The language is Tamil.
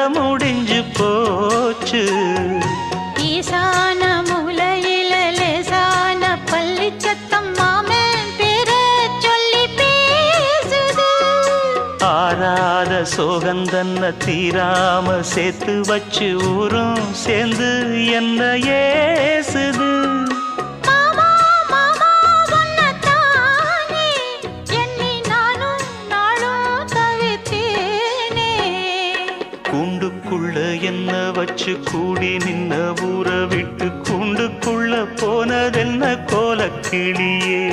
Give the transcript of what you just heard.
முடிஞ்சு போச்சு. ஈசான மூலையில லேசான பள்ளி சத்தம் மாமன் பேர சொல்லி பேசுது. ஆறாத சோகந்தன்ன தீராம சேர்த்து வச்சு ஊரும் சேர்ந்து என்ன ஏசுது. மாமா மாமா உன்னத்தானே எண்ணி நானும் நாளும் தவித்தேனே. கூண்டுக்குள்ள என்ன வச்சு கூடி நின்ன ஊரை விட்டு கூண்டுக்குள்ள போனதென்ன கோலக்கிளியே.